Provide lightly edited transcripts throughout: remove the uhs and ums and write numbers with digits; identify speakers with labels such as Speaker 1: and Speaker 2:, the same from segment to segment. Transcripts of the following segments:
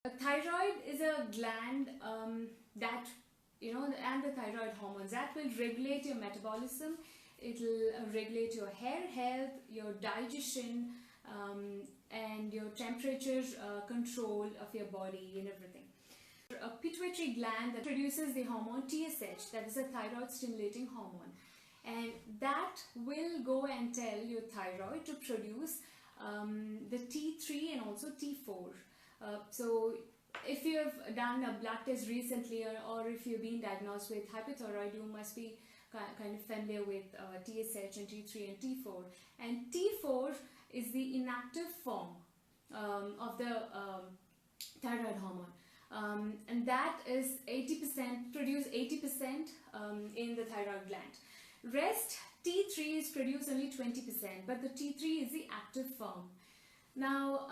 Speaker 1: Thyroid is a gland that, and the thyroid hormones that will regulate your metabolism. It'll regulate your hair health, your digestion, and your temperature control of your body and everything. A pituitary gland that produces the hormone TSH, that is a thyroid stimulating hormone, and that will go and tell your thyroid to produce the T3 and also T4. So if you have done a blood test recently, or if you've been diagnosed with hypothyroid, you must be kind of familiar with TSH and T3 and T4. And T4 is the inactive form of the thyroid hormone, and that is 80%, produce 80% in the thyroid gland. Rest T3 is produced only 20%, but the T3 is the active form. Now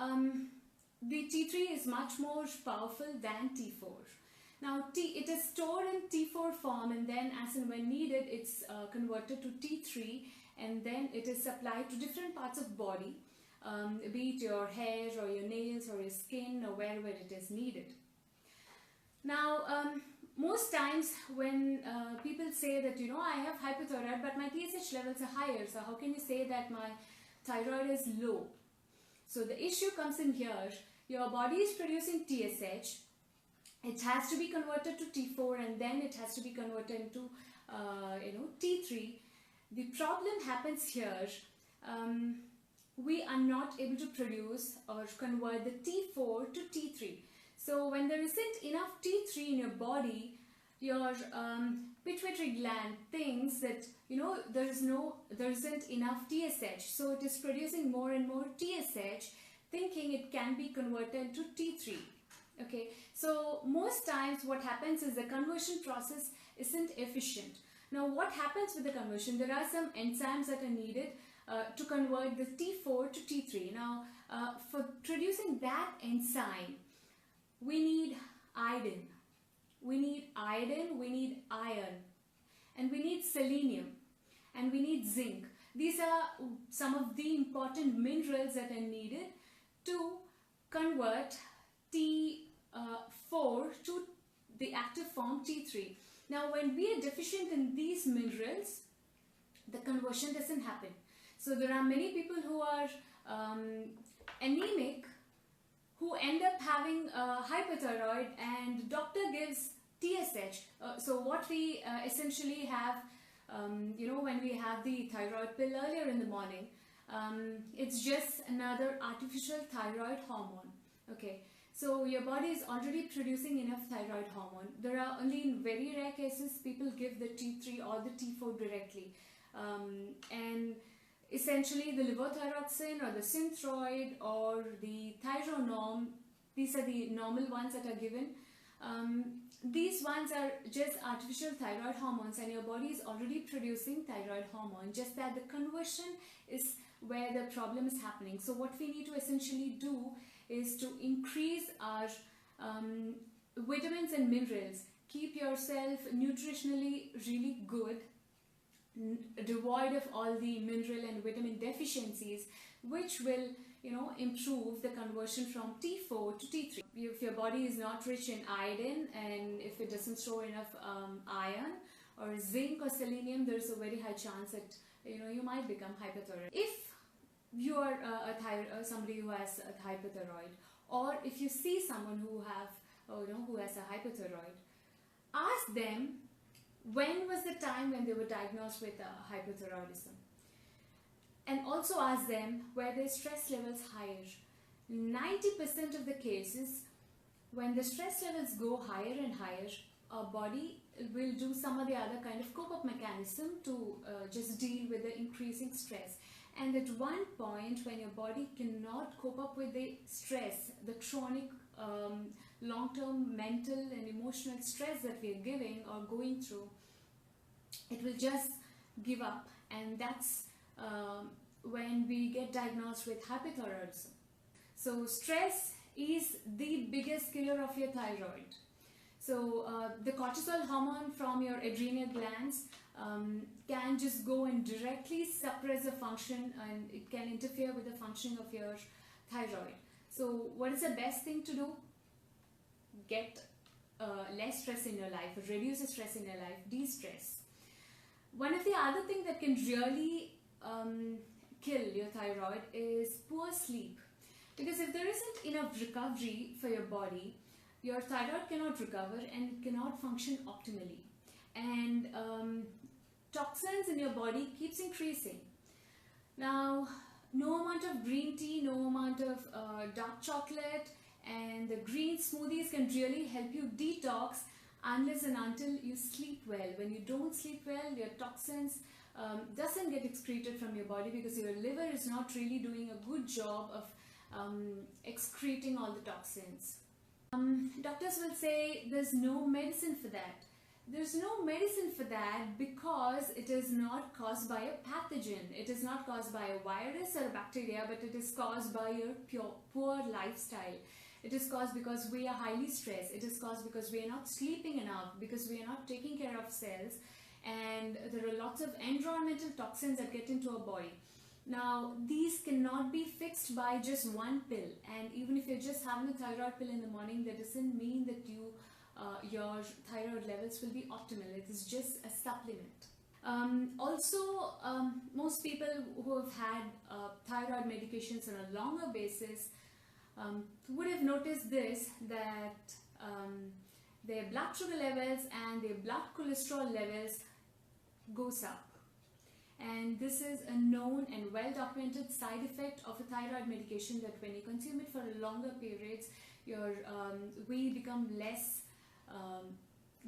Speaker 1: the T3 is much more powerful than T4. Now it is stored in T4 form, and then as and when needed it's converted to T3, and then it is supplied to different parts of body, be it your hair or your nails or your skin or wherever it is needed. Now most times when people say that I have hypothyroid but my TSH levels are higher, so how can you say that my thyroid is low? So the issue comes in here. Your body is producing TSH, it has to be converted to T4, and then it has to be converted into T3. The problem happens here, we are not able to produce or convert the T4 to T3. So when there isn't enough T3 in your body, your pituitary gland thinks that there isn't enough TSH, so it is producing more and more TSH, thinking it can be converted to T3. Okay, so most times what happens is the conversion process isn't efficient. Now what happens with the conversion? There are some enzymes that are needed to convert the T4 to T3. Now for producing that enzyme, we need iodine, we need iron, and we need selenium, and we need zinc. These are some of the important minerals that are needed to convert T4 to the active form T3. Now when we are deficient in these minerals, the conversion doesn't happen. So there are many people who are anemic, who end up having hypothyroid, and doctor gives TSH. So what we essentially have, when we have the thyroid pill earlier in the morning, it's just another artificial thyroid hormone. Okay, so your body is already producing enough thyroid hormone. There are only in very rare cases people give the T3 or the T4 directly, and essentially the levothyroxine or the synthroid or the thyronorm, these are the normal ones that are given. These ones are just artificial thyroid hormones, and your body is already producing thyroid hormone, just that the conversion is where the problem is happening. So what we need to essentially do is to increase our vitamins and minerals, keep yourself nutritionally really good, devoid of all the mineral and vitamin deficiencies, which will improve the conversion from T4 to T3. If your body is not rich in iodine, and if it doesn't store enough iron or zinc or selenium, there's a very high chance that you might become hypothyroid. If you are somebody who has a hypothyroid, or if you see someone who has a hypothyroid, ask them when was the time when they were diagnosed with hypothyroidism, and also ask them were their stress levels higher. 90% of the cases, when the stress levels go higher and higher, our body will do some or the other kind of cope-up mechanism to just deal with the increasing stress. And at one point, when your body cannot cope up with the stress, the chronic long-term mental and emotional stress that we are giving or going through, it will just give up, and that's when we get diagnosed with hypothyroidism. So stress is the biggest killer of your thyroid. So the cortisol hormone from your adrenal glands can just go and directly suppress the function, and it can interfere with the functioning of your thyroid. So what is the best thing to do? get less stress in your life, reduce the stress in your life, de-stress. One of the other things that can really kill your thyroid is poor sleep. Because if there isn't enough recovery for your body, your thyroid cannot recover and cannot function optimally. And toxins in your body keeps increasing. Now, no amount of green tea, no amount of dark chocolate and the green smoothies can really help you detox unless and until you sleep well. When you don't sleep well, your toxins doesn't get excreted from your body because your liver is not really doing a good job of excreting all the toxins. Doctors will say there's no medicine for that. There's no medicine for that because it is not caused by a pathogen. It is not caused by a virus or a bacteria, but it is caused by your poor lifestyle. It is caused because we are highly stressed. It is caused because we are not sleeping enough, because we are not taking care of cells, and there are lots of environmental toxins that get into our body. Now, these cannot be fixed by just one pill, and even if you're just having a thyroid pill in the morning, that doesn't mean that your thyroid levels will be optimal. It is just a supplement. Also, most people who have had thyroid medications on a longer basis would have noticed this, that their blood sugar levels and their blood cholesterol levels goes up. And this is a known and well documented side effect of a thyroid medication, that when you consume it for a longer periods, we become less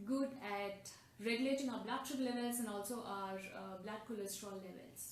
Speaker 1: good at regulating our blood sugar levels and also our blood cholesterol levels.